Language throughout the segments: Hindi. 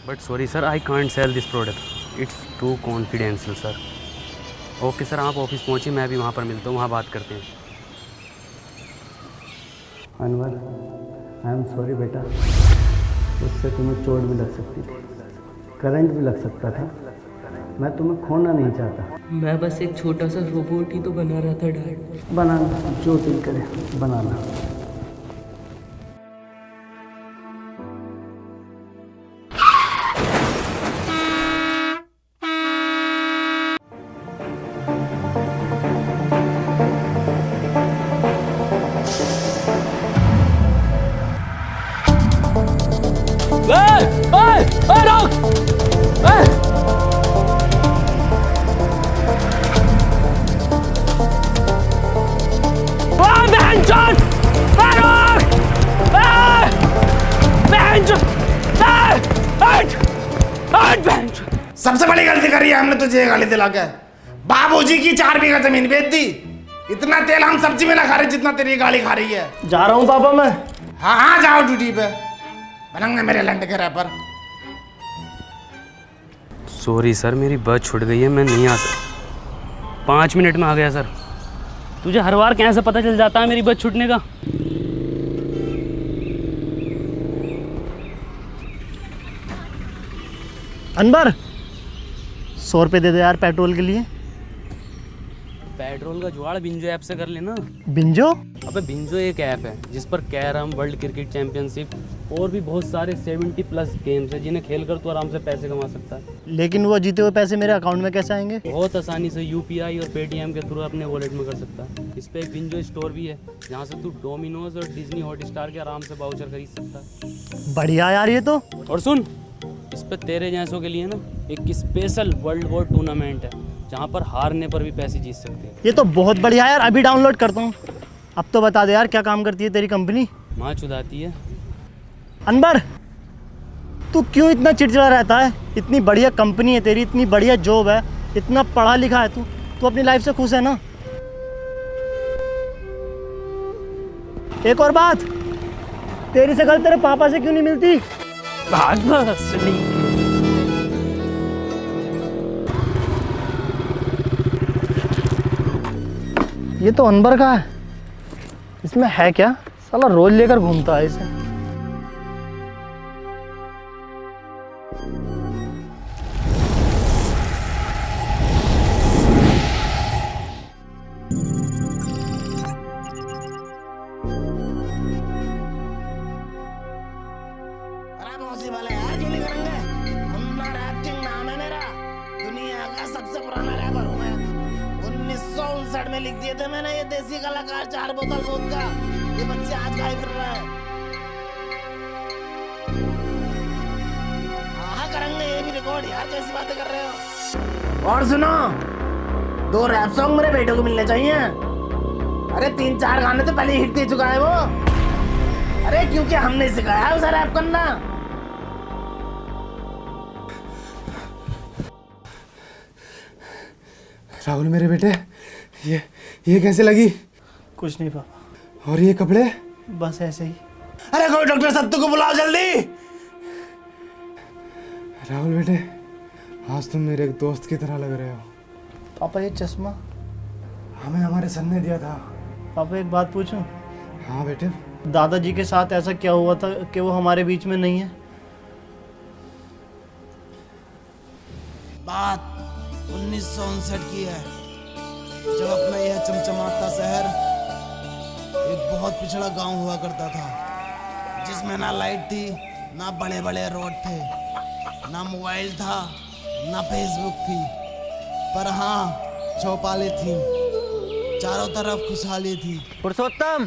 But sorry sir, I can't sell this product, it's too confidential sir. Okay sir, आप ऑफिस पहुँचिए, मैं भी वहाँ पर मिलता हूँ, वहाँ बात करते हैं। अनवर, आई एम सॉरी बेटा, उससे तुम्हें चोट भी लग सकती थी, करंट भी लग सकता था। मैं तुम्हें खोना नहीं चाहता। मैं बस एक छोटा सा रोबोट ही तो बना रहा था डैड। बनाना जो दिल करे बनाना। सबसे बड़ी गलती करी है हमने तुझे गाली दिला के। बाबूजी की 4 बीघा जमीन बेच दी। इतना तेल हम सब्जी में ना खा रहे जितना तेरी गाली खा रही है। जा रहा हूँ पापा मैं। हाँ हाँ जाओ ड्यूटी पे, बनंगे मेरे लंड के रैपर। सॉरी सर, मेरी बस छूट गई है, मैं नहीं आ सकता। 5 मिनट में आ गया सर। तुझे हर बार कैसे पता चल जाता है मेरी बस छूटने का? अनवर 100 रुपये दे दे यार पेट्रोल के लिए। पेट्रोल का जुगाड़ बिंजो ऐप से कर लेना। बिंजो? अबे बिंजो एक ऐप है जिस पर कैरम, वर्ल्ड क्रिकेट चैंपियनशिप और भी बहुत सारे 70+ गेम्स हैं जिन्हें खेलकर तू आराम से पैसे कमा सकता है। लेकिन वो जीते हुए पैसे मेरे अकाउंट में कैसे आएंगे? बहुत आसानी से यूपीआई और पेटीएम के थ्रू अपने वॉलेट में कर सकता है। इस पे एक बिंजो स्टोर भी है जहाँ से तू डोमिनोज और डिज्नी हॉटस्टार के आराम से वाउचर खरीद सकता है। बढ़िया यार ये तो। और सुन, इस पे तेरे जैसों के लिए ना एक स्पेशल वर्ल्ड वॉर टूर्नामेंट है जहाँ पर हारने पर भी पैसे जीत सकते हैं। ये तो बहुत बढ़िया यार, अभी डाउनलोड करता हूँ। अब तो बता दे यार क्या काम करती है तेरी कंपनी? माँ चुदाती है। अनवर तू क्यों इतना चिड़चिड़ा रहता है? इतनी बढ़िया कंपनी है तेरी, इतनी बढ़िया जॉब है, इतना पढ़ा लिखा है तू, तू अपनी लाइफ से खुश है ना? एक और बात, तेरी शक्ल तेरे पापा से क्यों नहीं मिलती? ये तो अनवर का है, इसमें है क्या? साला रोज लेकर घूमता है इसे। अरे पॉसिबल है यार, क्यों नहीं करेंगे? मुन्ना रैप किंग नाम है मेरा, दुनिया का सबसे पुराना रैपर हूँ मैं। 1959 में लिख दिए थे मैंने ये देसी कलाकार 4 बोतल वोदका। ये बच्चे आज गाए फिर रहे हैं। हाँ करेंगे ये भी रिकॉर्ड यार, कैसी बातें कर रहे हो? और सुनो, 2 रैप सॉन्ग मेरे बेटे को मिलने चाहिए। अरे 3-4 गाने तो पहले हिट दे चुका है वो। अरे क्योंकि हमने सिखाया है उसे रैप करना। राहुल मेरे बेटे, ये कैसे लगी? कुछ नहीं पापा। और ये कपड़े? बस ऐसे ही। अरे कोई डॉक्टर सत्तू को बुलाओ जल्दी। राहुल बेटे, आज तुम मेरे एक दोस्त की तरह लग रहे हो। पापा ये चश्मा हमें हमारे सन ने दिया था। पापा एक बात पूछूं? हाँ बेटे। दादाजी के साथ ऐसा क्या हुआ था कि वो हमारे बीच में नहीं है? बात 1959 की है, जब अपना यह चमचमाता शहर एक बहुत पिछड़ा गांव हुआ करता था, जिसमें ना लाइट थी, ना बड़े बड़े रोड थे, ना मोबाइल था, ना फेसबुक थी, पर हाँ चौपालें थी। चारों तरफ खुशहाली थी। पुरुषोत्तम,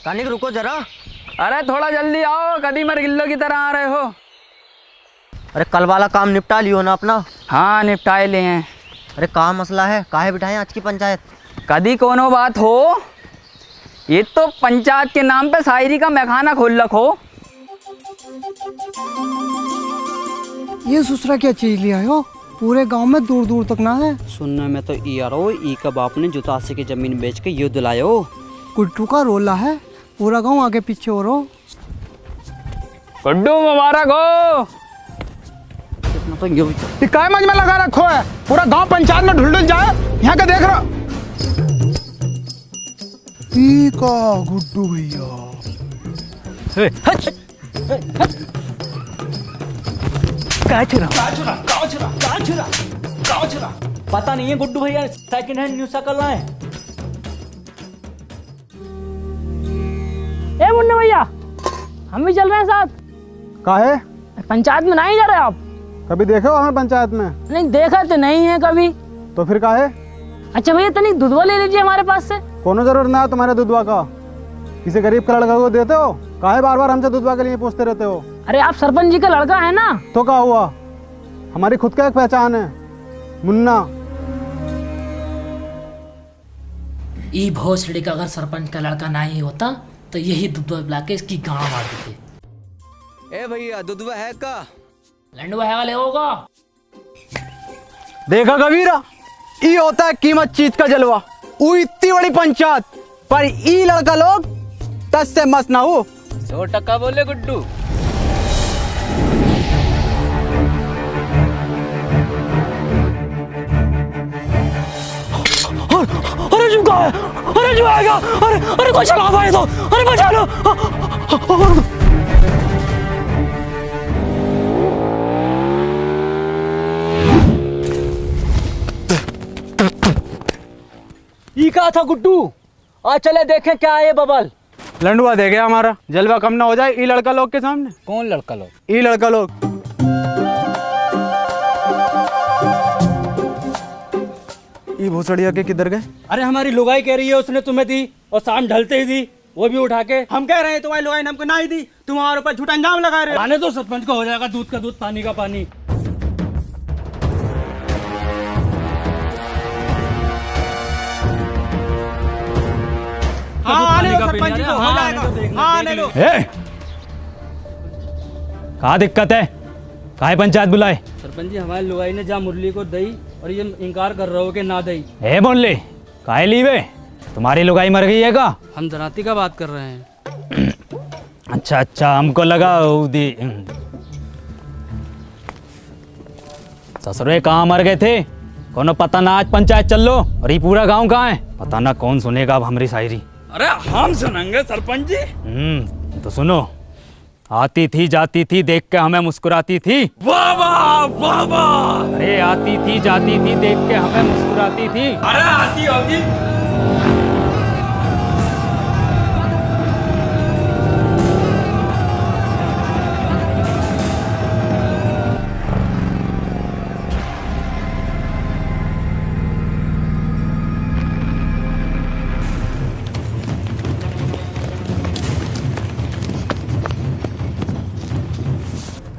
कानिक रुको जरा। अरे थोड़ा जल्दी आओ, कदी मर गिल्लो की तरह आ रहे हो। अरे कल वाला काम निपटा लियो ना अपना? हाँ निपटाए ले हैं। अरे कहाँ मसला है, काहे बिठाएं आज की पंचायत? कदी कोनो बात हो, ये तो पंचायत के नाम पे शायरी का मैखाना खोल रखो। ये ससुरा क्या चीज लिया हो? पूरे गांव में दूर दूर तक ना है। सुनने में तो यारो ई का बाप ने जुतासी की जमीन बेच के युद्ध लायो। कुट्टू का रोला है, पूरा गांव आगे पीछे हो रहा। गुड्डू मुबारक हो। तो यूं ही ये काय मंज में लगा रखो है, पूरा गांव पंचायत में ढुल जाए। यहाँ का देख रहा का गुड्डू भैया। पता नहीं है गुड्डू भैया सेकंड हैंड न्यू साइकिल लाए। ए मुन्ना भैया, हम भी चल रहे हैं साथ। काहे? पंचायत में नहीं जा रहे आप? कभी देखे हो हमें पंचायत में? नहीं देखा तो नहीं है कभी। तो फिर काहे? अच्छा भैया तनिक दूधवा ले लीजिए हमारे पास से। कोनो जरूरत ना है तुम्हारे दूधवा का। किसी गरीब का लड़का को देते हो? काहे बार बार हमसे दूधवा के लिए पूछते रहते हो? अरे आप सरपंच जी का लड़का है ना। तो क्या हुआ, हमारी खुद का एक पहचान है, मुन्ना। ई भोसड़ी का अगर सरपंच का लड़का ना ही होता तो यही दूधवा पिला के इसकी गाँव मार देते। ए भैया दूधवा है का? लंडवा है वाले होगा। देखा कबीरा, ई होता है कीमत चीज का जलवा। ऊ इतनी बड़ी पंचायत पर ई लड़का लोग 10 से मस्त ना हो। 100% बोले गुड्डू। अरे जो है, अरे जो आएगा, अरे कोई चला पाए तो, अरे बचा लो। ई कहा था गुड्डू, आज चले देखें क्या है ये बबल। लंडुआ दे गया हमारा, जलवा कम ना हो जाए ई लड़का लोग के सामने। कौन लड़का लोग? ई लड़का लोग। ई भोसड़िया के किधर गए? अरे हमारी लुगाई कह रही है उसने तुम्हें दी और शाम ढलते ही दी, वो भी उठा के। हम कह रहे हैं तुम्हारी लुगाई ने हमको ना ही दी, तुम हमारे ऊपर झूठा इंजाम लगा रहे हो। आने तो सरपंच को हो जाएगा दूध का दूध पानी का पानी। कहाँ दिक्कत है, काहे पंचायत बुलाए? सरपंच जी हमारी लुगाई ने जा मुरली को दई और ये इनकार कर रहे हो कि ना दई। ए बोले काहे लीवे, तुम्हारी लुगाई मर गई है का? हम जनाती का बात कर रहे हैं। अच्छा अच्छा, हमको लगा दी। ससुरे कहाँ मर गए थे, कोनो पता ना। आज पंचायत चल लो और ये पूरा गांव कहाँ है, पता ना कौन सुनेगा अब हमारी शायरी। अरे हम सुनेंगे सरपंच जी। तो सुनो। आती थी जाती थी देख के हमें मुस्कुराती थी। वाह वाह वाह वाह। अरे आती थी जाती थी देख के हमें मुस्कुराती थी। अरे आती होगी।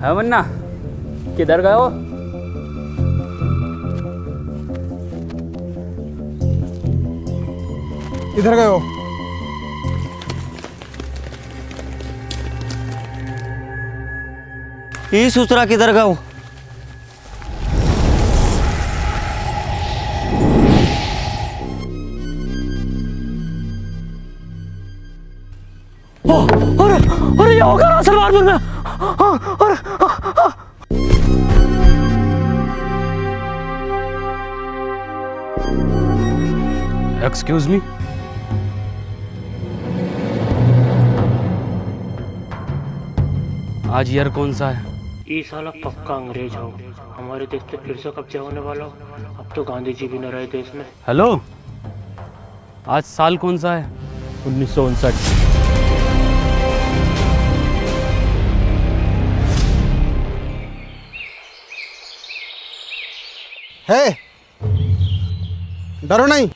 है मुन्ना, किधर गए हो? इधर गए हो? ये ससुरा किधर गए हो? अरे ये होगा ना सलमानपुर में। Excuse me. आज ईयर कौन सा है? ये साला पक्का अंग्रेज हो, हमारे देश पे फिर से कब्जा होने वाला हो। अब तो गांधी जी भी न रहे देश में। हेलो, आज साल कौन सा है? 1959। है, डरो नहीं,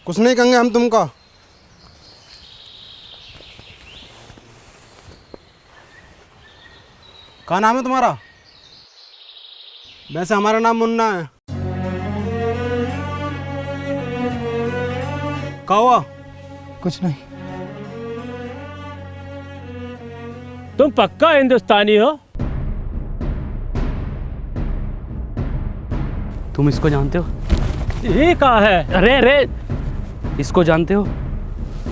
कुछ नहीं कहेंगे हम तुमको। क्या नाम है तुम्हारा? वैसे हमारा नाम मुन्ना है। क्या हुआ? कुछ नहीं। तुम पक्का हिंदुस्तानी हो? तुम इसको जानते हो? ये कहाँ है? अरे अरे, इसको जानते हो?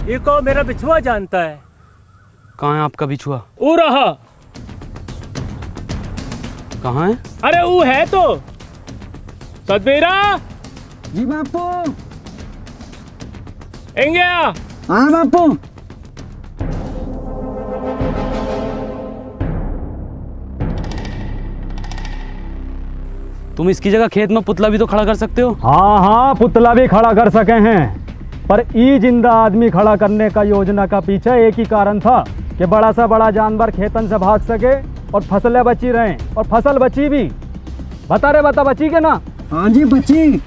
ये को मेरा बिछुआ जानता है। कहाँ है आपका बिछुआ? वो रहा। कहाँ है? अरे वो है तो सतबीरा। जी बापू। एंगे हाँ बापू। तुम इसकी जगह खेत में पुतला भी तो खड़ा कर सकते हो। हाँ हाँ, पुतला भी खड़ा कर सके हैं, पर ई जिंदा आदमी खड़ा करने का योजना का पीछे एक ही कारण था कि बड़ा सा बड़ा जानवर खेतन से भाग सके और फसलें बची रहें, और फसल बची भी। बता बची के ना? हाँ जी बची।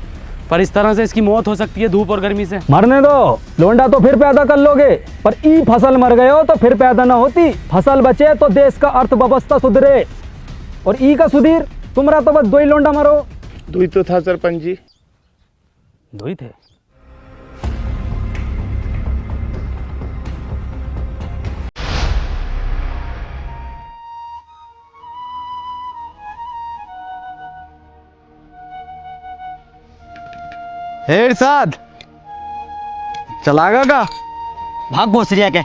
पर इस तरह से इसकी मौत हो सकती है धूप और गर्मी से। मरने दो, लोंडा तो फिर पैदा कर लोगे, पर ई फसल मर गए हो तो फिर पैदा ना होती। फसल बचे तो देश का अर्थव्यवस्था सुधरे, और ई का सुधीर तुम्हारा तो बस दो ही लोंडा मरो। दुई तो था सरपंच जी। दो ही थे। हे इरशाद, चलागा का? भाग भोसरिया के।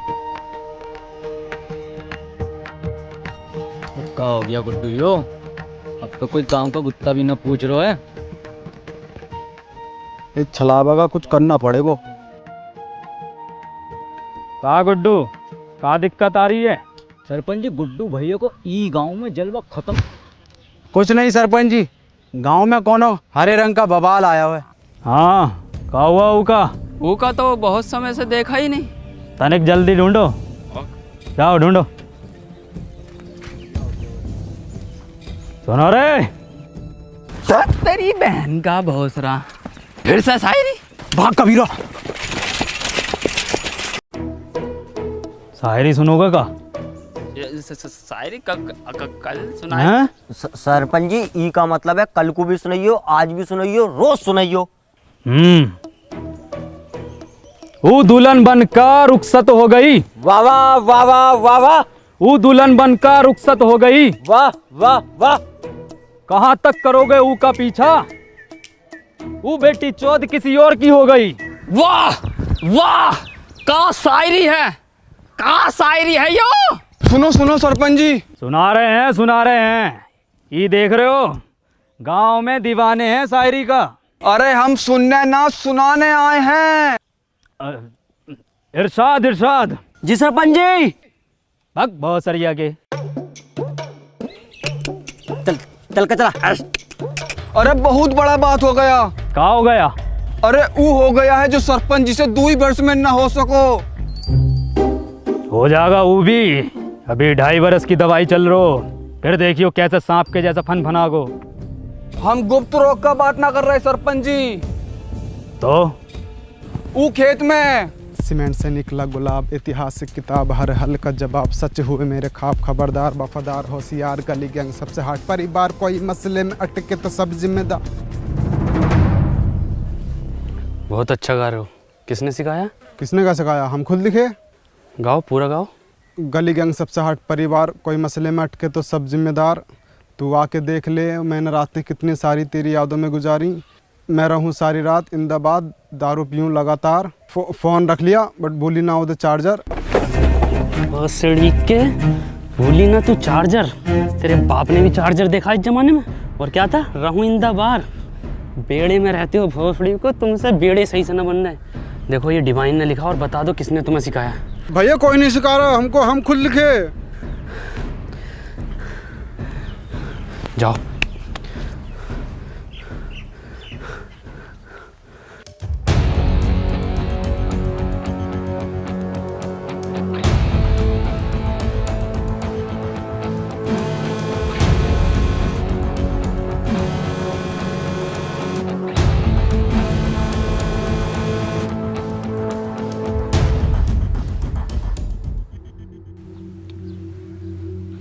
क्या हो गया गुड्डू यो? अब तो कोई गांव का कुत्ता भी ना पूछ रहा है। इस छलावा का कुछ करना पड़ेगा। का गुड्डू, का दिक्कत आ रही है? सरपंच जी, गुड्डू भैया को ई गांव में जलवा खत्म। कुछ नहीं सरपंच जी, गांव में कोनो हरे रंग का बवाल आया हुआ है। हाँ, का हुआ ऊका? ऊका तो बहुत समय से देखा ही नहीं। तनिक जल्दी ढूंढो, जाओ ढूंढो। सुनो रे, तेरी बहन का भोसरा, फिर से शायरी। भाग कबीरा। शायरी सुनोगे का? शायरी कल सुना हैं? सरपंच जी, ई का मतलब है कल को भी सुनाइयो, आज भी सुनाइयो, रोज सुनाइयो। वो दुल्हन बनकर रुखसत हो गई। वाह वाह वाह वाह वाह वाह। वो दुल्हन बनकर रुखसत हो गई। वाह वाह वाह। कहाँ तक करोगे ऊ का पीछा? वो बेटी चौथ किसी और की हो गई। वाह वाह, का शायरी है, का शायरी है यो। सुनो सुनो सरपंच जी। सुना रहे हैं। ये देख रहे हो, गांव में दीवाने हैं शायरी का। अरे हम सुनने ना सुनाने आए हैं। इरशाद। जी सरपंच जी। भग बहुत सरिया के। चल के चला। अरे बहुत बड़ा बात हो गया। क्या हो गया? अरे वो हो गया है जो सरपंच जी से 2 वर्ष में न हो सको। हो जाएगा वो भी। अभी 2.5 वर्ष की दवाई चल रही, फिर देखियो कैसे सांप के जैसा फनागो। हम गुप्त रोग का बात ना कर रहे सरपंच जी। तो वो खेत में सीमेंट से निकला गुलाब, ऐतिहासिक किताब, हर हल का जवाब, सच हुए मेरे ख्वाब, खबरदार वफादार होशियार, गली गैंग सबसे हट, परिवार कोई मसले में अटके तो सब जिम्मेदार। बहुत अच्छा गा रहे हो। किसने सिखाया? किसने का सिखाया? हम खुद लिखे। गाओ, पूरा गाओ। गली गैंग सबसे हट, परिवार कोई मसले में अटके तो सब जिम्मेदार, तू आके देख ले मैंने रातें कितनी सारी तेरी यादों में गुजारी, मैं रहूं सारी रात इंदाबाद, दारू पीऊं लगातार, फ़ोन रख लिया बट भूली ना उधर चार्जर। भोसड़ी के, भूली ना तू चार्जर। तेरे बाप ने भी चार्जर देखा इस जमाने में। और क्या था? रहूं इंदाबाद। बेड़े में रहते हो भोसड़ी को, तुमसे बेड़े सही से न बनना है। देखो ये डिवाइन ने लिखा, और बता दो किसने तुम्हें सिखाया। भैया कोई नहीं सिखा रहा हमको, हम खुद लिखे। जाओ।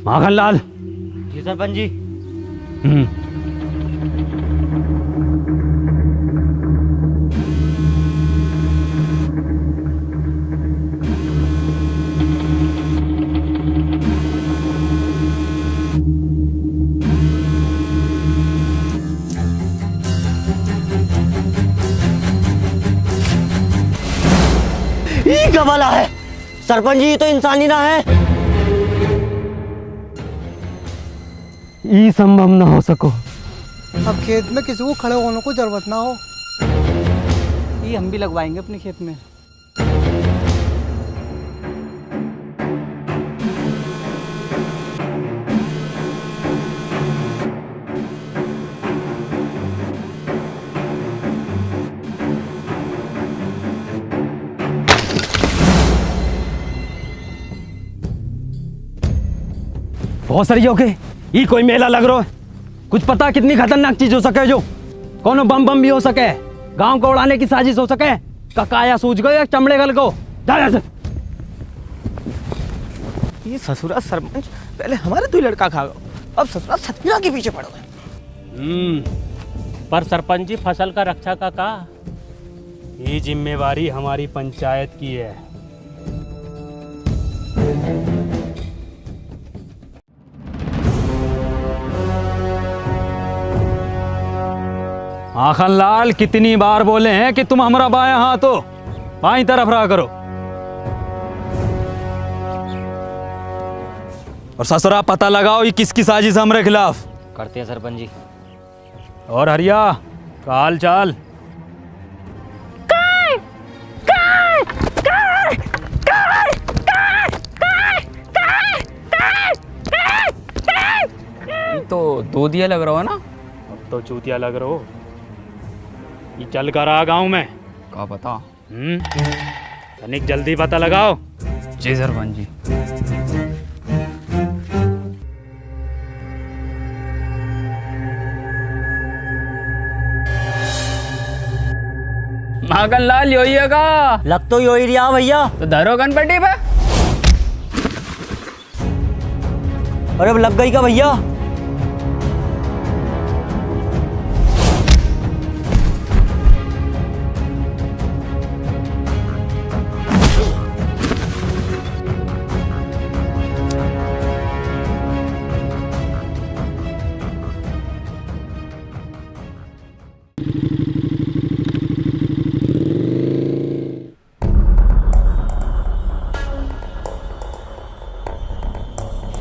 माखनलाल। जी सरपंच जी। ये क्या वाला है? सरपंच जी तो इंसान ही ना है। ये संभव ना हो सको। अब खेत में किसी को खड़े होने को जरूरत ना हो। ये हम भी लगवाएंगे अपने खेत में। बहुत सारी ओके, ये कोई मेला लग रहा है। कुछ पता कितनी खतरनाक चीज हो सके, जो कोनो बम बम भी हो सके, गांव को उड़ाने की साजिश हो सके। ककाया सूझ गए या चमड़े गल को जा। ये ससुरा सरपंच पहले हमारे दो लड़का खा गए, अब ससुरा सतमीरा के पीछे पड़ गए। पर सरपंच जी फसल का रक्षा का ये जिम्मेवारी हमारी पंचायत की है। आखन लाल, कितनी बार बोले हैं कि तुम हमारा बायां हाथ हो, बाईं तरफ रहा करो। और ससुरा पता लगाओ ये किसकी साजिश हमारे खिलाफ। करते हैं सरपंच जी। और हरिया का हाल चाल? तो दूधिया लग रहा हो ना। अब तो चूतिया लग रहा हो। ये चल कर आ गाँव में क्या पता। तनिक जल्दी पता लगाओ। जी सरपंच जी। माखन लाल यो ही है का? लग तो यो ही रहा भैया। तो धरो गणपति पे। अरे अब लग गई का भैया?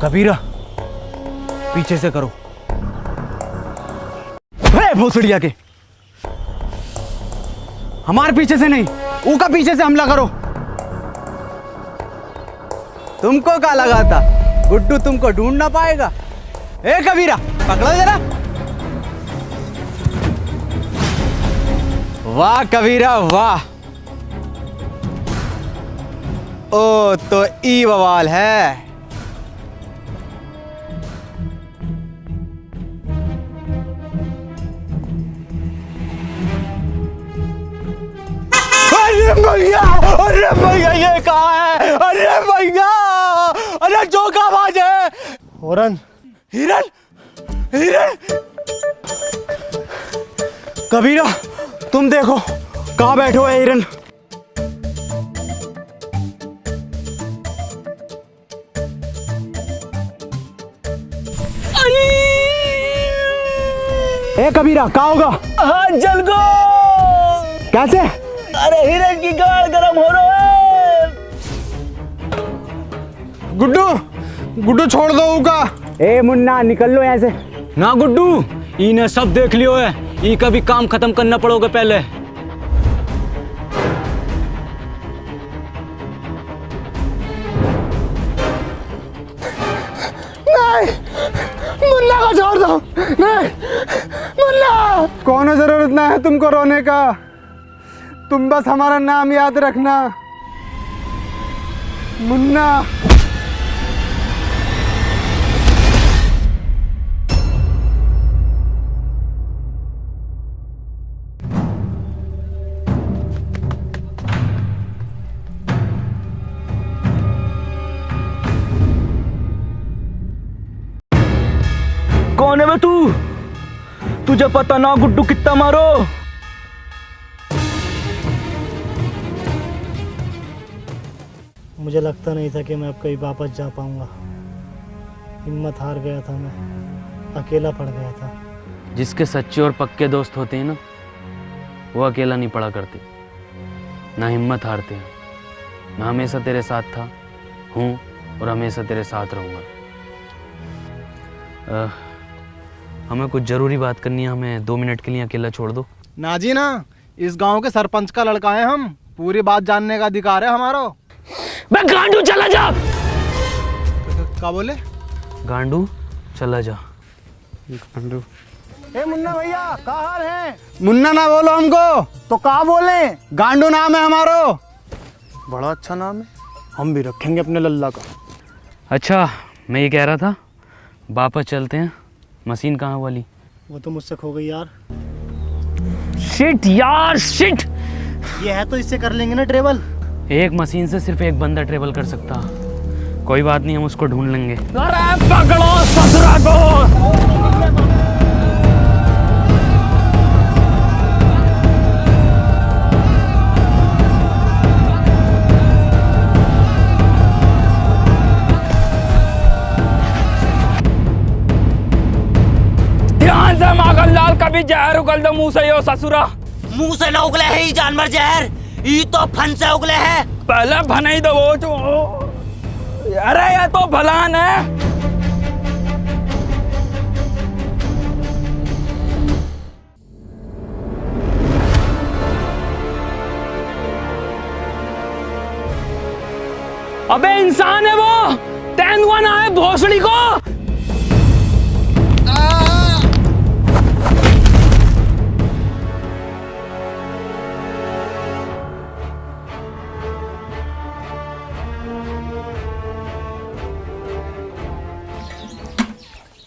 कबीरा पीछे से करो। भोसड़िया के हमारे पीछे से नहीं, ऊका पीछे से हमला करो। तुमको क्या लगा था गुड्डू तुमको ढूंढ ना पाएगा? ए कबीरा पकड़ो जरा। वाह कबीरा वाह। ओ तो ई बवाल है। अरे भैया ये कहाँ है? अरे भैया, अरे जो का आवाज है। हिरन हिरन हिरन। कबीरा तुम देखो कहाँ बैठे हो हिरन। ए कबीरा कहाँ होगा? हाँ जल गो। कैसे? अरे हिरन की गाड़ गरम हो रहा है। गुड्डू गुड्डू छोड़ दो उका। ए मुन्ना निकल लो यहाँ से। ना गुड्डू, इन्हें सब देख लियो है। ई का भी काम खत्म करना पड़ोगे पहले। नहीं मुन्ना को छोड़ दो। नहीं मुन्ना, कोनो जरूरत ना है तुमको रोने का। तुम बस हमारा नाम याद रखना, मुन्ना। कौन है बे तू? तुझे पता ना गुड्डू कितना मारो? मुझे लगता नहीं था कि मैं अब कहीं वापस जा पाऊंगा। हिम्मत हार गया था, मैं अकेला पड़ गया था। जिसके सच्चे और पक्के दोस्त होते हैं ना, वो अकेला नहीं पड़ा करते, ना हिम्मत हारते हैं। मैं हमेशा तेरे साथ था, हूँ और हमेशा तेरे साथ रहूँगा। हमें कुछ ज़रूरी बात करनी है, हमें 2 मिनट के लिए अकेला छोड़ दो। ना जी ना, इस गांव के सरपंच का लड़का है हम, पूरी बात जानने का अधिकार है हमारा। बे गांडू चला जा। क्या बोले? गांडू चला जा। गांडू। ए मुन्ना भैया, क्या हाल है? मुन्ना ना बोलो हमको, तो क्या बोले? गांडू नाम है हमारो। बड़ा अच्छा नाम है, हम भी रखेंगे अपने लल्ला का। अच्छा, मैं ये कह रहा था, वापस चलते हैं। मशीन कहाँ वाली? वो तो मुझसे खो गई यार। शिट यार शिट। ये है तो इससे कर लेंगे ना ट्रेवल। एक मशीन से सिर्फ एक बंदा ट्रेवल कर सकता। कोई बात नहीं, हम उसको ढूंढ लेंगे। अरे पकड़ो ससुरा को। ध्यान से माखनलाल, कभी जहर उगल दो मुंह से यो ससुरा। मुंह से न उगले है ये जानवर जहर, ये तो फन से उगले है। पहले भनाई दो वो जो। अरे ये तो भलान है। अबे इंसान है वो, तेंदुआ ना है भोसड़ी को।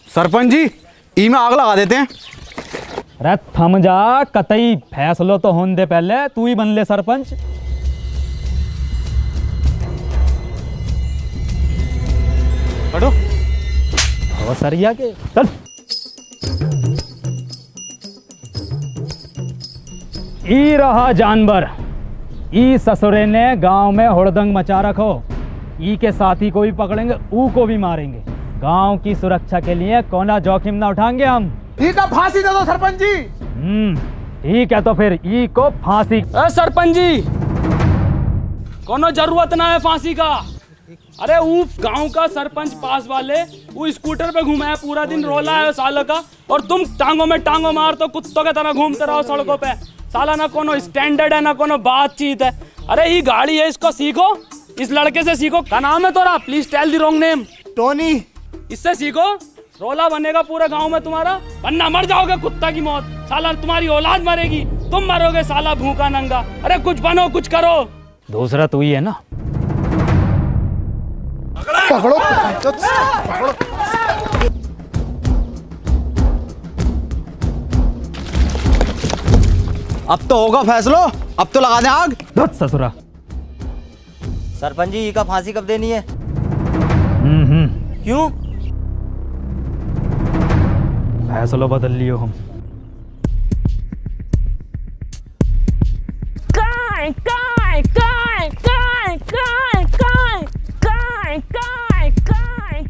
सरपंच जी, ई में आग लगा देते हैं। अरे थम जा, कतई फैसलो तो होने दे, पहले तू ही बन ले सरपंच। हटो। और सरिया के चल। ई रहा जानवर, ई ससुरे ने गांव में हुड़दंग मचा रखो। ई के साथी को भी पकड़ेंगे, ऊ को भी मारेंगे। गांव की सुरक्षा के लिए कोना जोखिम ना उठाएंगे हम। ठीक है, फांसी दे दो सरपंच जी। ठीक है, तो फिर ई को फांसी। सरपंच जी, कोनो जरूरत ना है फांसी का। अरे वो गांव का सरपंच पास वाले वो स्कूटर पे घूमा है, पूरा दिन रोला है साल का, और तुम टांगों में टांगों मार तो कुत्तों की तरह घूमते रहो सड़कों पे। साला ना कोनो स्टैंडर्ड है, ना कोनो बातचीत है। अरे ये गाड़ी है, इसको सीखो, इस लड़के से सीखो। क्या नाम है तोरा? Please tell the wrong name. Tony. इससे सीखो, रोला बनेगा पूरे गांव में तुम्हारा, वरना मर जाओगे कुत्ता की मौत। साला तुम्हारी औलाद मरेगी, तुम मरोगे साला भूखा नंगा। अरे कुछ बनो, कुछ करो। दूसरा तू ही है ना। पकड़ो, पकड़ो। अब तो होगा फैसलो, अब तो लगा दे आग। धत ससुरा। सरपंच जी, का फांसी कब देनी है? क्यों? फैसलो बदल लियो हम। काय काय काय काय काय काय काय काय काय।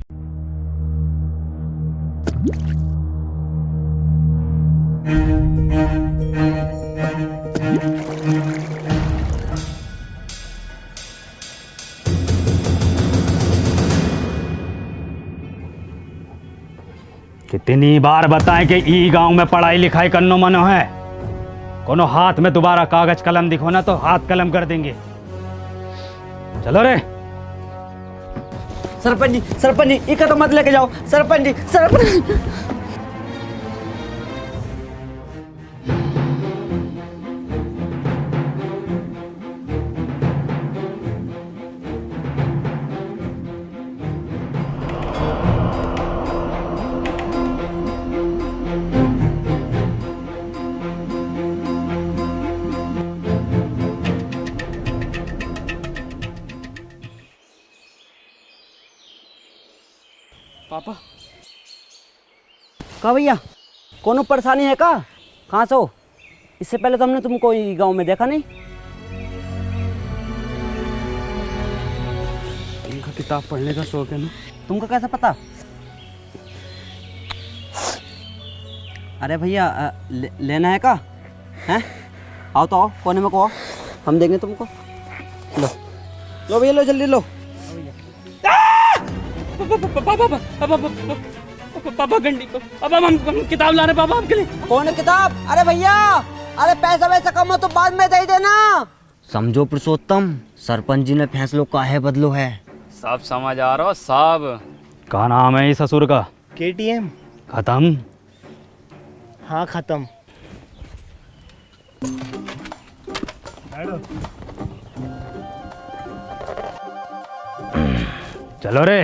कितनी बार बताएं कि ई गांव में पढ़ाई लिखाई करनो मनो है। कोनो हाथ में दोबारा कागज कलम दिखो ना तो हाथ कलम कर देंगे। चलो रे। सरपंच जी, इका तो मत लेके जाओ। सरपंच जी, सरपंच। पापा, का भैया, कोनो परेशानी है का? कहाँ से हो? इससे पहले तो हमने तुमको गांव में देखा नहीं। तुमको किताब पढ़ने का शौक है ना? तुमको कैसे पता? अरे भैया, लेना है का? हैं? आओ तो आओ, कोने में को आओ, हम देंगे तुमको। लो लो भैया, लो जल्दी लो। पापा गंडी पापा हम किताब ला रहे पापा आपके लिए। कौन किताब? अरे भैया, अरे पैसा वैसा कम हो तो बाद में दे देना। समझो पुरुषोत्तम, सरपंच जी ने फैसलों काहे बदलो है। सब समझ आ रहा हो सब। क्या नाम है इस ससुर का? KTM। खत्म? हाँ खत्म। चलो रे।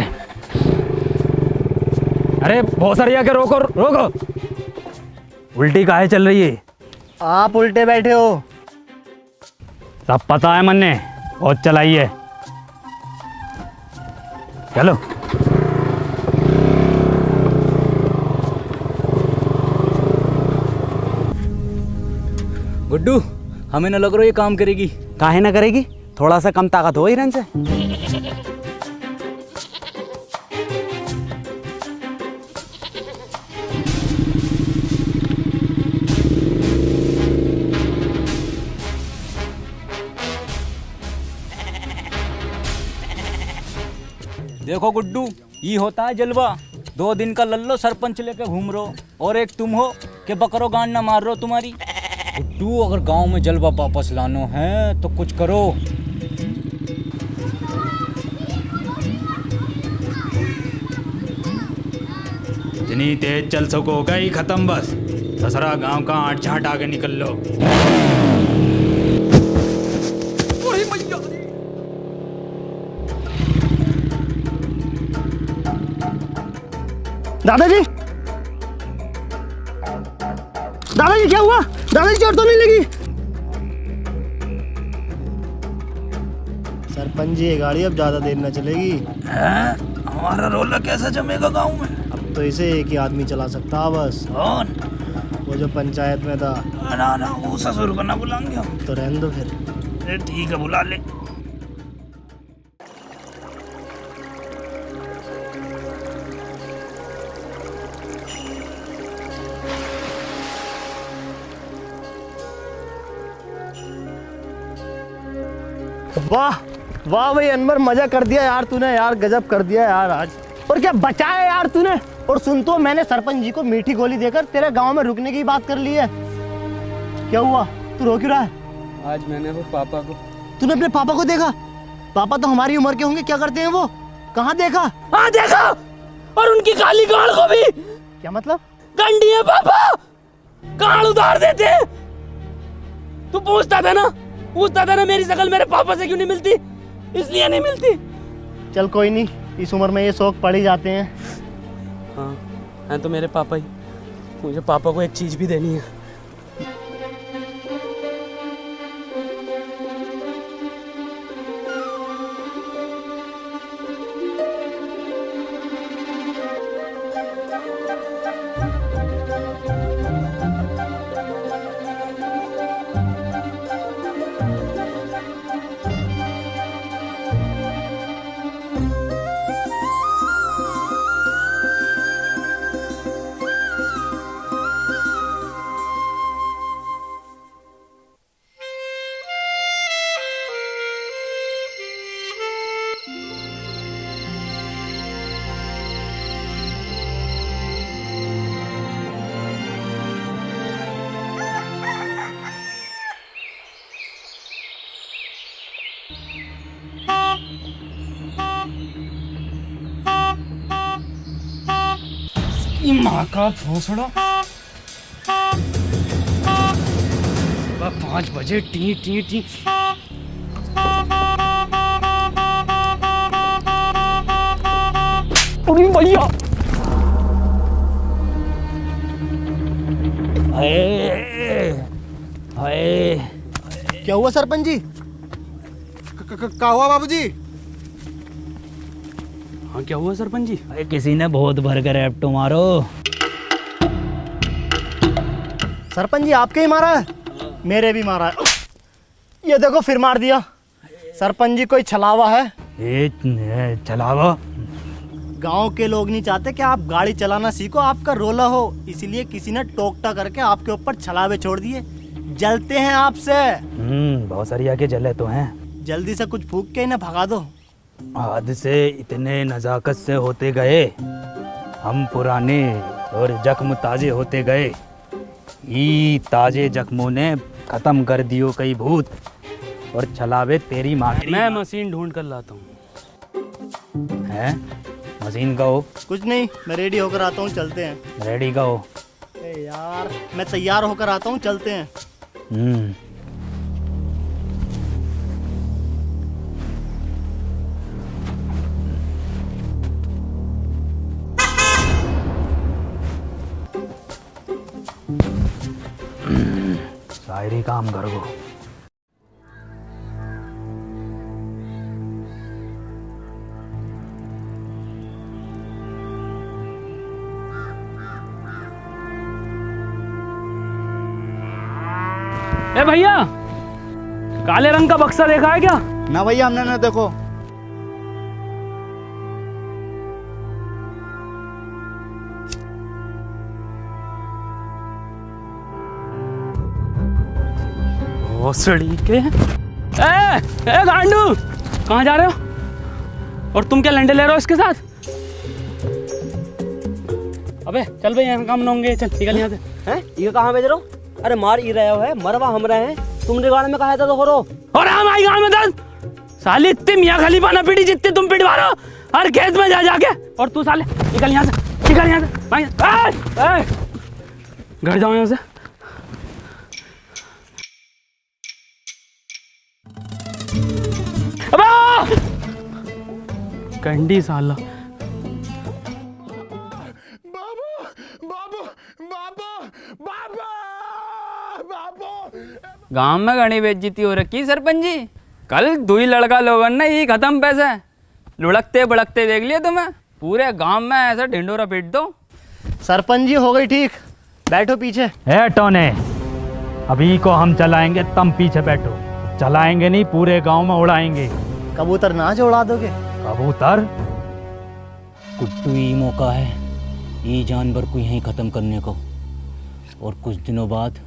अरे बहुत सारी आके रोको रोको। उल्टी काहे चल रही है? आप उल्टे बैठे हो। सब पता है मन्ने, बहुत चलाई है। चलो। गुड्डू, हमें न लग रहा ये काम करेगी। काहे ना करेगी, थोड़ा सा कम ताकत हो हिरन से। देखो गुड्डू, ये होता है जलवा। 2 दिन का लल्लो सरपंच लेके घूम रहो और एक तुम हो कि बकरो गांड ना मार रहो तुम्हारी। गुड्डू, अगर गांव में जलवा वापस लानो है तो कुछ करो। जितनी तेज चल सको गई खत्म बस। दसरा गांव का आठ झाट आगे निकल लो। दादाजी, दादाजी क्या हुआ? दादाजी चोट तो नहीं लगी? सरपंच जी, ये गाड़ी अब ज्यादा देर न चलेगी। हमारा रोला कैसा जमेगा गांव में? अब तो इसे एक ही आदमी चला सकता बस। कौन? वो जो पंचायत में था। ना ना, वो ससुर को ना बुलाएंगे हम। तो रहने दो फिर। ठीक है, बुला ले। वाह वाह भाई अनवर, मजा कर दिया यार तूने। यार गजब कर दिया यार आज। और क्या बचाया यार तूने। और सुन तो, मैंने सरपंच जी को मीठी गोली देकर तेरे गांव में रुकने की बात कर ली है। क्या हुआ, तू रो क्यों रहा है? आज मैंने वो पापा को। तूने अपने पापा को देखा? पापा तो हमारी उम्र के होंगे, क्या करते हैं वो? कहाँ देखा? हाँ देखा, और उनकी काली गाड़ को भी। क्या मतलब? गंडी है पापा, गाड़ उतार देते हैं। तू पूछता था ना मेरी शकल मेरे पापा से क्यों नहीं मिलती? इसलिए नहीं मिलती। चल कोई नहीं, इस उम्र में ये शौक पड़ ही जाते हैं। हाँ हैं तो मेरे पापा ही। मुझे पापा को एक चीज भी देनी है। माँ का भोसड़ा। 5 बजे टी टी टी। अरे भैया, क्या हुआ सरपंच जी? क्या हुआ बाबूजी? हाँ क्या हुआ सरपंच जी? अरे किसी ने बहुत भर कर एप्टो मारो। सरपंच जी आपके ही मारा है? मेरे भी मारा है। ये देखो फिर मार दिया। सरपंच जी कोई छलावा है? छलावा? गांव के लोग नहीं चाहते कि आप गाड़ी चलाना सीखो, आपका रोला हो, इसलिए किसी ने टोकटा करके आपके ऊपर छलावे छोड़ दिए। जलते हैं आपसे। बहुत सारी आके जले तो हैं। जल्दी से कुछ फूक के इन्हें भगा दो। हाथ से इतने नजाकत से होते गए हम पुराने और जख्म ताजे होते गए। ई ताजे जख्मों ने खत्म कर दियो कई भूत और चलावे तेरी माँ। मैं मशीन ढूंढ कर लाता हूँ। हैं? मशीन का हो? कुछ नहीं, मैं रेडी होकर आता हूँ, चलते हैं। रेडी का हो? यार मैं तैयार होकर आता हूँ, चलते हैं। शायरी काम कर गो। ए भैया, काले रंग का बक्सा देखा है क्या? ना भैया, हमने ना। देखो भोसड़ी के। ए गांडू, कहाँ जा रहे हो? और तुम क्या लंडे ले रहे हो इसके साथ? अबे चल भाई, यहाँ काम ना होंगे, चल निकल यहाँ से। हैं? ये कहाँ भेज रहे हो? अरे मार ही रहे हो है, मरवा हम रहे हैं। तुमने गाड़ में कहा था तो करो। और हम आई गाँव में दस साली इतनी मियाँ खलीफा ना पीटी जितने तुम पिटवा रहे हो हर खेत में जा जाके। और तू साले निकल यहाँ से, निकल यहाँ से भाई। घर जाओ यहाँ से। कंडी साला। गांव में घनी बेइज्जती हो रखी सरपंच जी। कल दुई लड़का लोगन ने ही खत्म पैसे लुढ़कते बड़कते देख लिए तुम्हें। पूरे गांव में ऐसा ढिंडोरा पीट दो। सरपंच जी हो गई ठीक, बैठो पीछे। ए टोने, अभी को हम चलाएंगे, तुम पीछे बैठो। चलाएंगे नहीं, पूरे गांव में उड़ाएंगे। कबूतर नाच उड़ा दोगे? कबूतर? कुट्टू ही मौका है ये जानवर को यहीं ख़त्म करने को। और कुछ दिनों बाद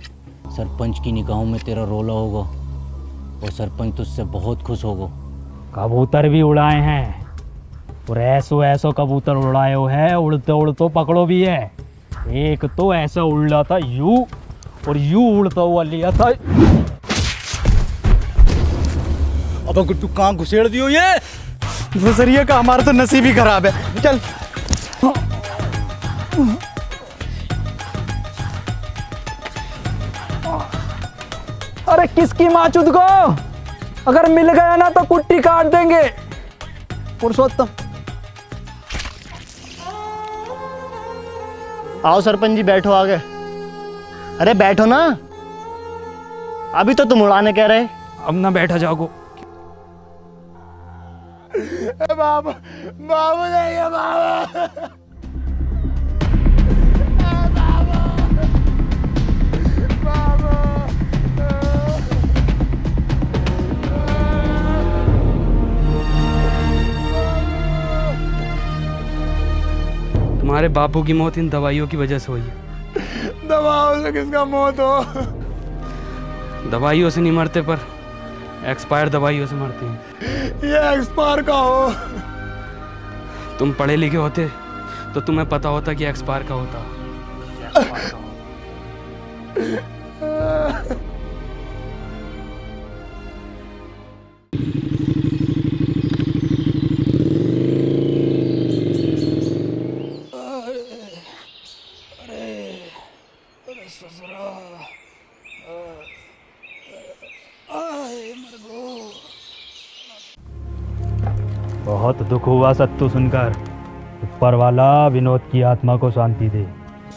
सरपंच की निगाहों में तेरा रोला होगा और सरपंच तुझसे बहुत खुश होगा। कबूतर भी उड़ाए हैं और ऐसो कबूतर उड़ाए हो है, उड़ते उड़ते पकड़ो भी है। एक तो ऐसा उड़ा था यू, और यू उड़ता हुआ लिया था। अब गुड्डू कहाँ घुसेड़ दियो ये? गुजरिए का हमारा तो नसीब ही खराब है। चल अरे किसकी माचुद को? अगर मिल गया ना तो कुट्टी काट देंगे। पुरुषोत्तम आओ सरपंच जी, बैठो आगे। अरे बैठो ना, अभी तो तुम उड़ाने कह रहे। अब ना बैठा जाओ। बाबू बाबू नहीं है बाबू। तुम्हारे बापू की मौत इन दवाइयों की वजह से हुई है। दवाओं से किसका मौत हो? दवाइयों से नहीं मरते, पर एक्सपायर दवाइयों से मरते हैं। ये एक्सपायर का हो? तुम पढ़े लिखे होते तो तुम्हें पता होता कि एक्सपायर का होता। बहुत दुख हुआ सत्तू सुनकर। ऊपर वाला विनोद की आत्मा को शांति दे।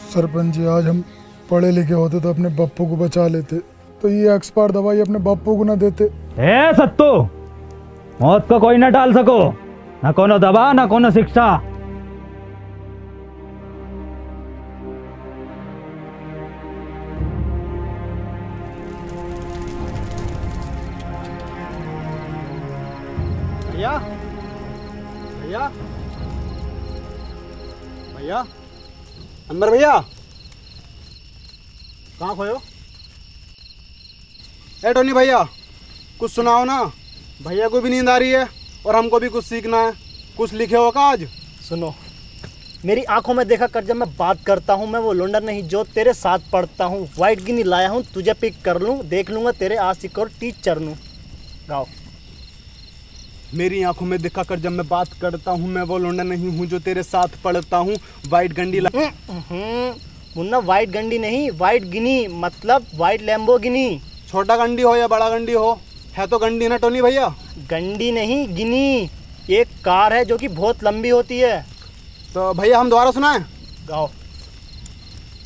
सरपंच जी, आज हम पढ़े लिखे होते तो अपने बप्पू को बचा लेते, तो ये एक्सपायर दवाई अपने बप्पू को ना देते। ए सत्तू, मौत को कोई ना टाल सको, ना कोनो दवा ना कोनो शिक्षा। भैया भैया भैया, अंदर भैया, कहाँ खोयो? ए टोनी भैया, कुछ सुनाओ ना। भैया को भी नींद आ रही है और हमको भी कुछ सीखना है। कुछ लिखे हो का आज? सुनो, मेरी आंखों में देखा कर, जब मैं बात करता हूँ मैं वो लोंडा नहीं जो तेरे साथ पढ़ता हूँ। वाइट गिनी लाया हूँ तुझे पिक कर लूँ, देख लूँगा तेरे आशिक और टीचर नू। गाओ। मेरी आंखों में दिखा कर जब मैं बात करता हूँ मैं वो लोंडा नहीं हूँ जो तेरे साथ पढ़ता हूँ। वाइट गंडी मुन्ना वाइट गंडी नहीं, वाइट गिनी मतलब वाइट लैम्बोर्गिनी। छोटा गंडी हो या बड़ा गंडी हो, है तो गंडी ना टोनी भैया। गंडी नहीं गिनी, एक कार है जो कि बहुत लंबी होती है। तो भैया हम दोबारा सुनाएं? गाओ।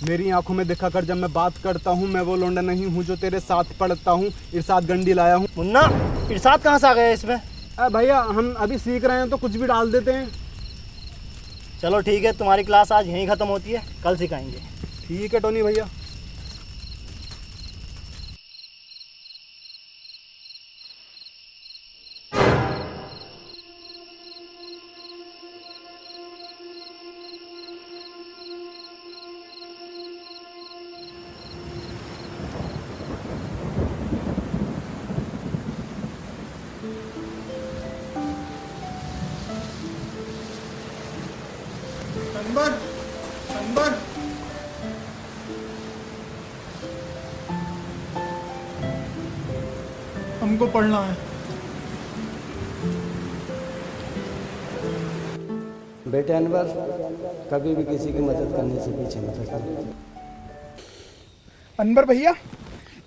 मेरी आंखों में दिखा कर जब मैं बात करता हूँ मैं वो लोंडा नहीं हूँ जो तेरे साथ पढ़ता हूँ। इरशाद गंडी लाया हूँ। मुन्ना इरशाद कहाँ से आ गया इसमें? भैया हम अभी सीख रहे हैं तो कुछ भी डाल देते हैं। चलो ठीक है, तुम्हारी क्लास आज यहीं ख़त्म होती है, कल सिखाएंगे। ठीक है टोनी भैया। अनवर हमको पढ़ना है। बेटे अनवर, कभी भी किसी की मदद करने से पीछे मत हटना। अनवर भैया,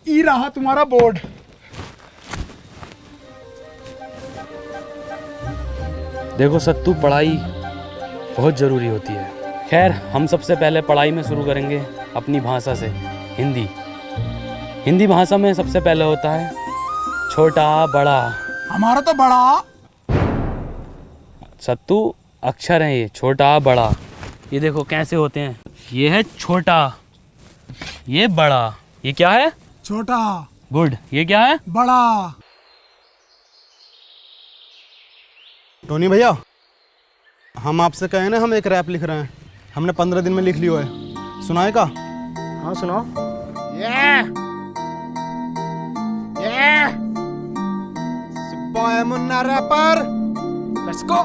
ई रहा तुम्हारा बोर्ड। देखो सत्तू, पढ़ाई बहुत ज़रूरी होती है। खैर, हम सबसे पहले पढ़ाई में शुरू करेंगे अपनी भाषा से, हिंदी। हिंदी भाषा में सबसे पहले होता है छोटा बड़ा। हमारा तो बड़ा। सत्तू अक्षर है ये, छोटा बड़ा। ये देखो कैसे होते हैं, ये है छोटा, ये बड़ा, ये क्या है? छोटा। गुड। ये क्या है? बड़ा। टोनी भैया, हम आपसे कहे ना हम एक रैप लिख रहे हैं, हमने 15 दिन में लिख लियो है, सुनाएगा? हाँ सुनाओ। Boy Munna rapper, let's go.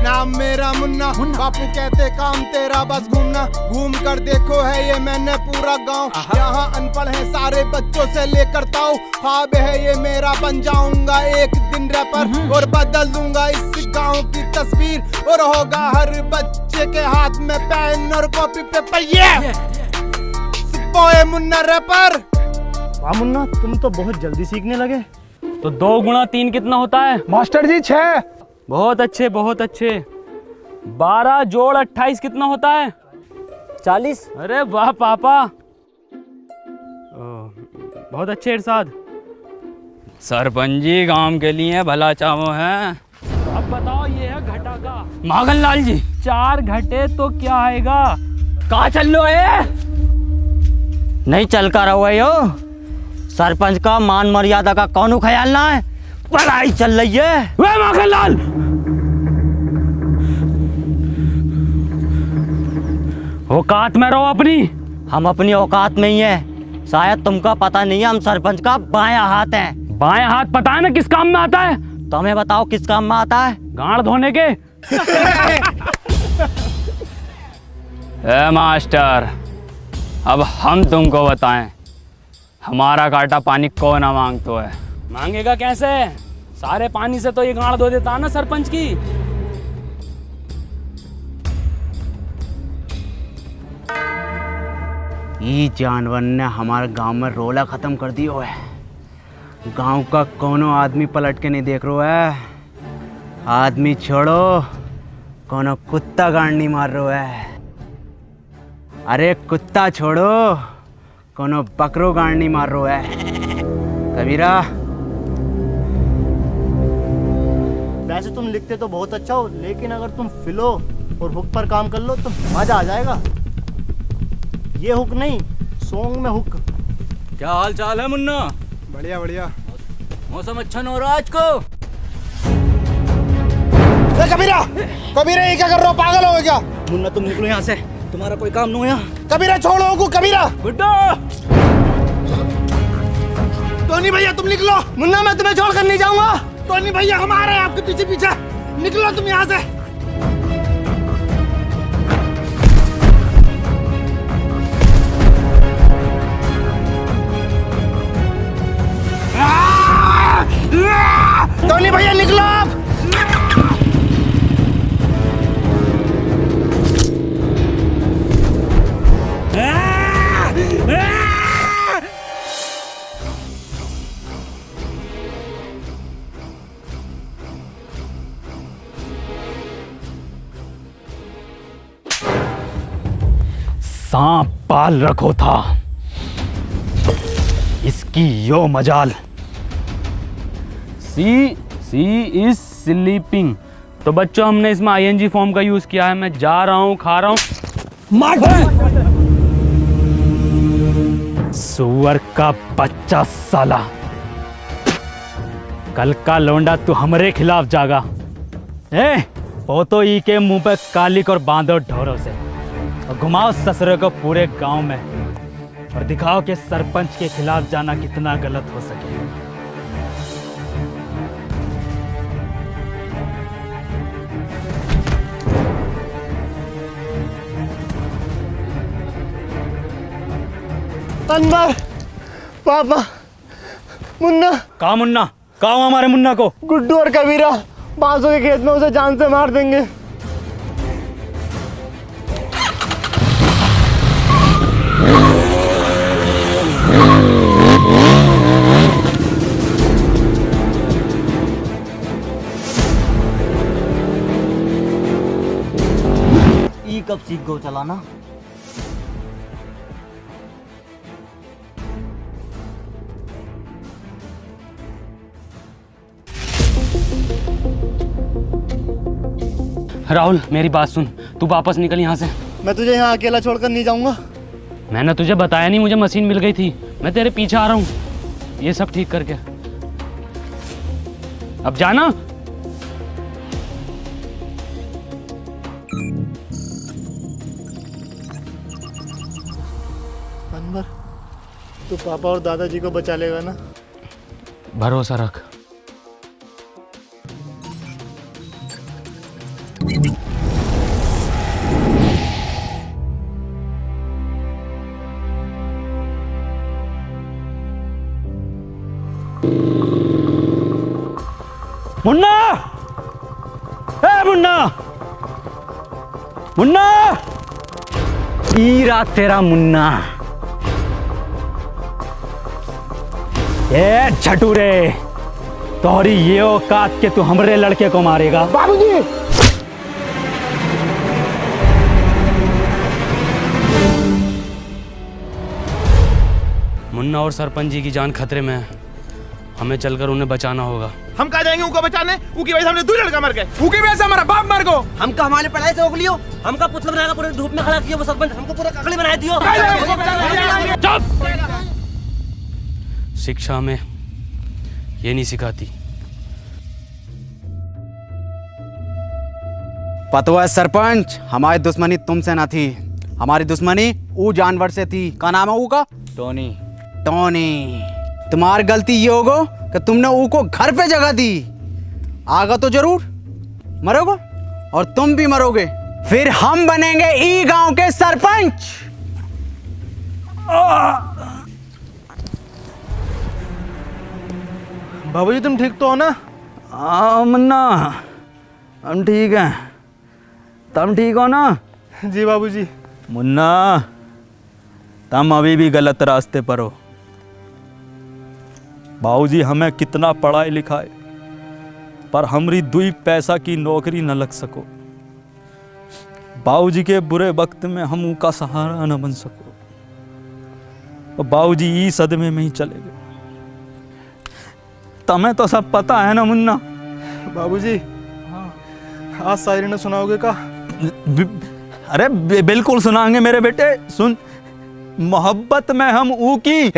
नाम मेरा मुन्ना, बापू कहते काम तेरा बस घूमना। घूम कर देखो है ये मैंने पूरा गांव, यहाँ अनपढ़ है सारे बच्चों से लेकर ताऊ। ख्वाब है ये मेरा, बन जाऊंगा एक दिन रैपर और बदल दूंगा इस गांव की तस्वीर। और होगा हर बच्चे के हाथ में पेन और कॉपी पेपर। ये बॉय मुन्ना रैपर। वाह मुन्ना, तुम तो बहुत जल्दी सीखने लगे। तो 2 गुणा 3 कितना होता है? मास्टर जी 6। बहुत अच्छे, बहुत अच्छे। 12 जोड़ 28 कितना होता है? 40। अरे वाह पापा, बहुत अच्छे इरशाद। सरपंच जी गांव के लिए भला चाहो है। अब बताओ, ये है घटा का। माखन लाल जी, 4 घटे तो क्या आएगा? कहाँ चल लो है? नहीं चल कर रहो है यो, सरपंच का मान मर्यादा का कौन ख्याल ना है, पढ़ाई चल रही है। वे माखन लाल, औकात में रहो अपनी। हम अपनी औकात में ही है, शायद तुमका पता नहीं है हम सरपंच का बायां हाथ हैं। बायां हाथ पता है ना किस काम में आता है? तो हमें बताओ किस काम में आता है? गांड धोने के। ए मास्टर, अब हम तुमको बताएं, हमारा काटा पानी कौन ना मांगतो है? मांगेगा कैसे? सारे पानी से तो ये गांड धो देता ना सरपंच की। ये जानवर ने हमारे गांव में रोला खत्म कर दियो है। गांव का कोनो आदमी पलट के नहीं देख रहा है। आदमी छोड़ो, कोनो कुत्ता गांड नहीं मार रहा है। अरे कुत्ता छोड़ो, कोनो बकरो गांड नहीं मार रहा है। कबीरा, वैसे तुम लिखते तो बहुत अच्छा हो, लेकिन अगर तुम फिलो और हुक पर काम कर लो तो मजा आ जाएगा। ये हुक नहीं, सॉन्ग में हुक। क्या हाल चाल है मुन्ना? बढ़िया बढ़िया। मौसम अच्छा न हो रहा आज को? कबीरा, कबीरा ये क्या कर रहे हो, पागल हो क्या? मुन्ना तुम निकलो यहाँ से, तुम्हारा कोई काम नहीं हो यहाँ। कबीरा छोड़ो को, कबीरा। गुड्डू, टोनी भैया तुम निकलो। मुन्ना मैं तुम्हें छोड़कर नहीं जाऊंगा। टोनी भैया हम आ रहे हैं आपके पीछे पीछे, निकलो तुम यहाँ से। टोनी भैया निकलो आप। सांप पाल रखो था, इसकी यो मजाल। सी इज स्लीपिंग। तो बच्चों हमने इसमें आईएनजी फॉर्म का यूज किया है। मैं जा रहा हूँ, खा रहा हूँ। सुअर का बच्चा साला, कल का लौंडा तू हमारे खिलाफ जागा। वो तो ई के मुंह पे कालिक और बांधो ढोरों से, और घुमाओ ससुरे को पूरे गांव में, और दिखाओ कि सरपंच के खिलाफ जाना कितना गलत हो सके। अनवर, पापा, मुन्ना। कहा मुन्ना? कहा हमारे मुन्ना को? गुड्डू और कबीरा बांसों के खेत में उसे जान से मार देंगे। ई कब सीख गो चलाना? राहुल मेरी बात सुन, तू वापस निकल यहाँ से। मैं तुझे यहाँ अकेला छोड़कर नहीं जाऊंगा। मैंने तुझे बताया नहीं, मुझे मशीन मिल गई थी। मैं तेरे पीछे आ रहा हूँ, ये सब ठीक करके। अब जाना। अनवर, तू पापा और दादाजी को बचा लेगा ना? भरोसा रख। मुन्ना! ए मुन्ना! मुन्ना! ईरा तेरा मुन्ना। ए झटूरे, तोहरी ये औकात के तू हमरे लड़के को मारेगा? बाबूजी! मुन्ना और सरपंच जी की जान खतरे में है, हमें चलकर उन्हें बचाना होगा। हम कहा जाएंगे उनको बचाने? उनकी वजह से हमने 2 लड़का मर गए। उनकी वजह से हमारा बाप मर गो। हमका हमारे पढ़ाई से रोक लियो, हमका पुतला बनाकर पूरे धूप में खड़ा किया वो सरपंच, हमको पूरा ककड़ी बना दियो। चुप! शिक्षा में ये नहीं सिखाती। पता है सरपंच, हमारी दुश्मनी तुमसे ना थी, हमारी दुश्मनी वो जानवर से थी। क्या नाम है वो का? टोनी। टोनी। तुम्हारी गलती ये होगा कि तुमने वो को घर पे जगह दी। आगा तो जरूर मरोगे, और तुम भी मरोगे। फिर हम बनेंगे ई गांव के सरपंच। बाबूजी तुम ठीक तो हो ना? हाँ मुन्ना, हम ठीक हैं। तुम ठीक हो ना? जी बाबूजी। मुन्ना, तुम अभी भी गलत रास्ते पर हो। बाबूजी हमें कितना पढ़ाई लिखाए, पर हमरी 2 पैसा की नौकरी न लग सको। बाबूजी के बुरे वक्त में हम उनका सहारा न बन सको, और बाबूजी ई सदमे में ही चले गए। तुम्हें तो सब पता है ना मुन्ना? बाबूजी, आज शायरी ने सुनाओगे का? अरे बिल्कुल सुनाएंगे मेरे बेटे। सुन, मोहब्बत में हम ऊ की।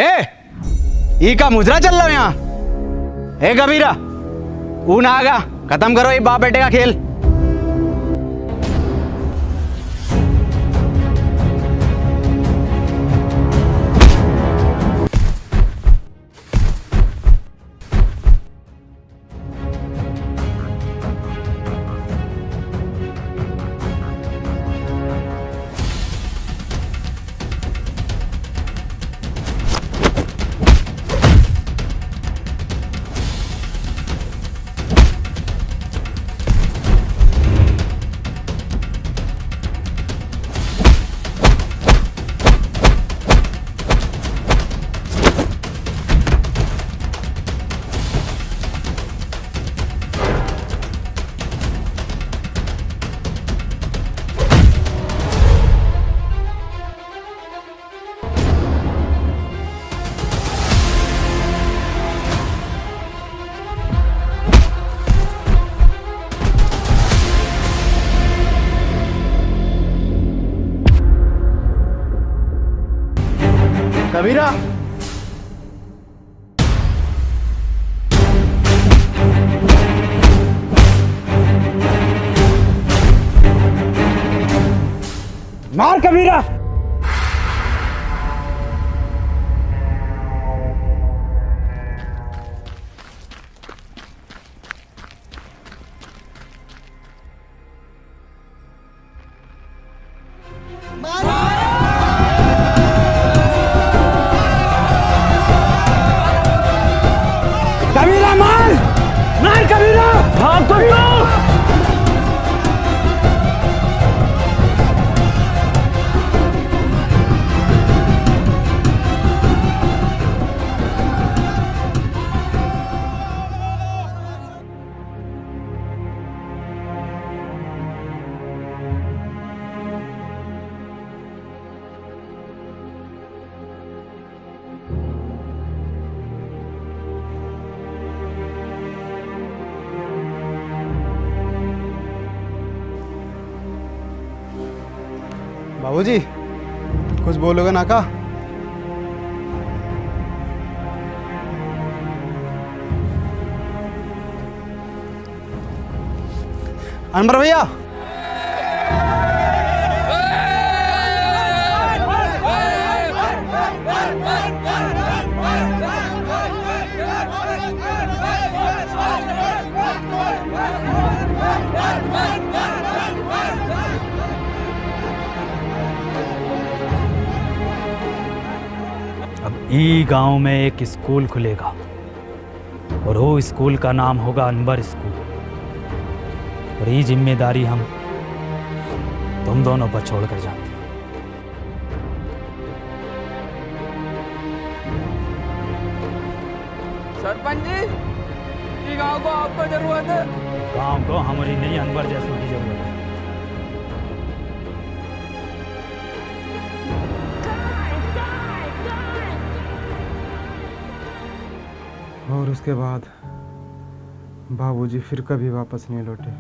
ई का मुजरा चल रहा यहाँ। हे कबीरा, ऊ ना आगा, खत्म करो ये बाप बेटे का खेल। कबीरा, मार कबीरा। कबीरा मार, मार कबीरा। हाँ कबीरा। बाबूजी, कुछ बोलोगे ना का? अनवर भैया, ई गांव में एक स्कूल खुलेगा और वो स्कूल का नाम होगा अनवर स्कूल। और ये जिम्मेदारी हम तुम दोनों पर छोड़ कर जाते हैं। सरपंच जी, ये गांव को आपको जरूरत है। गांव को हमारी नहीं, अनवर जैसों की जरूरत है। और उसके बाद बाबूजी फिर कभी वापस नहीं लौटे।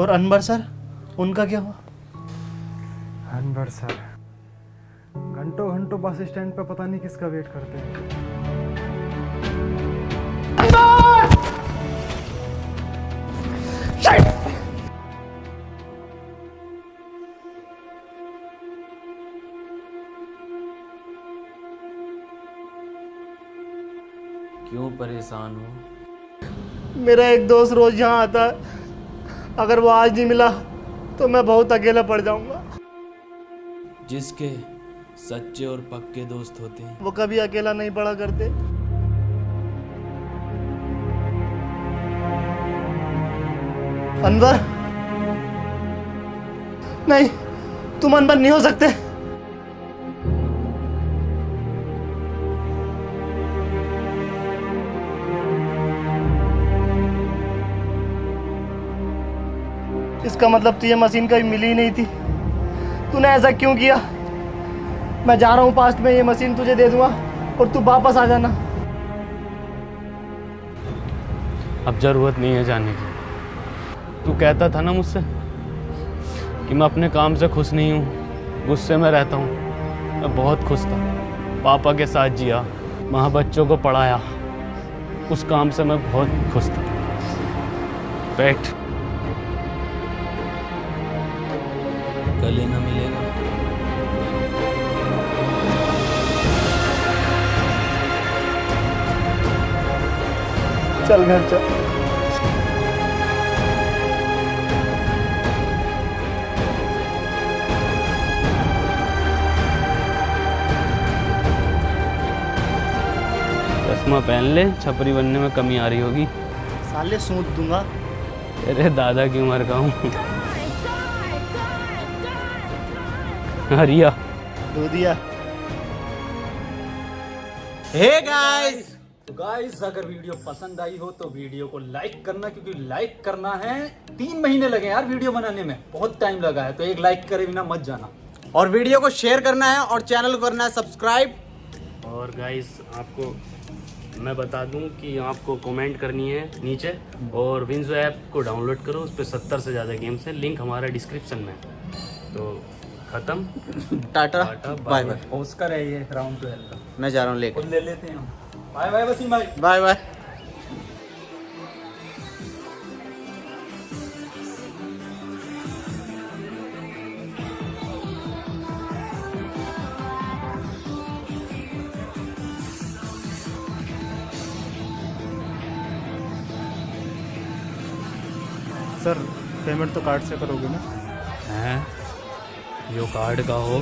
और अनवर सर, उनका क्या हुआ? अनवर सर घंटों घंटों बस स्टैंड पे पता नहीं किसका वेट करते हैं। क्यों परेशान हो? मेरा एक दोस्त रोज यहाँ आता है, अगर वो आज नहीं मिला तो मैं बहुत अकेला पड़ जाऊंगा। जिसके सच्चे और पक्के दोस्त होते हैं वो कभी अकेला नहीं पड़ा करते। अनवर, नहीं, तुम अनवर नहीं हो सकते। इसका मतलब तुझे मशीन कभी मिली ही नहीं थी। तूने ऐसा क्यों किया? मैं जा रहा हूँ पास्ट में, ये मशीन तुझे दे दूंगा और तू वापस आ जाना। अब जरूरत नहीं है जाने की। तू कहता था ना मुझसे कि मैं अपने काम से खुश नहीं हूँ, गुस्से में रहता हूँ। मैं बहुत खुश था, पापा के साथ जिया, वहाँ बच्चों को पढ़ाया, उस काम से मैं बहुत खुश था। बैठ। गले ना मिलेगा। चल घर चल। चश्मा पहन ले, छपरी बनने में कमी आ रही होगी। साले सूंद दूंगा। तेरे दादा की उम्र का हूँ। हरिया दूधिया। हे गाइस, तो गाइस अगर वीडियो पसंद आई हो तो वीडियो को लाइक करना, क्योंकि लाइक करना है। 3 महीने लगे यार वीडियो बनाने में, बहुत टाइम लगा है, तो एक लाइक करे बिना मत जाना। और वीडियो को शेयर करना है और चैनल को करना है सब्सक्राइब। और गाइस आपको मैं बता दूं कि आपको कमेंट करनी है नीचे, और विंजो ऐप को डाउनलोड करो, उस पर 70 से ज़्यादा गेम्स हैं, लिंक हमारा डिस्क्रिप्शन में है। तो खत्म। Tata bye bye. ऑस्कर है ये राउंड 12 का, मैं जा रहा हूँ लेके। ले लेते हैं हम। बाय बाय वसीम भाई। Bye bye. सर पेमेंट तो कार्ड से करोगे ना? हैं? यो कार्ड का हो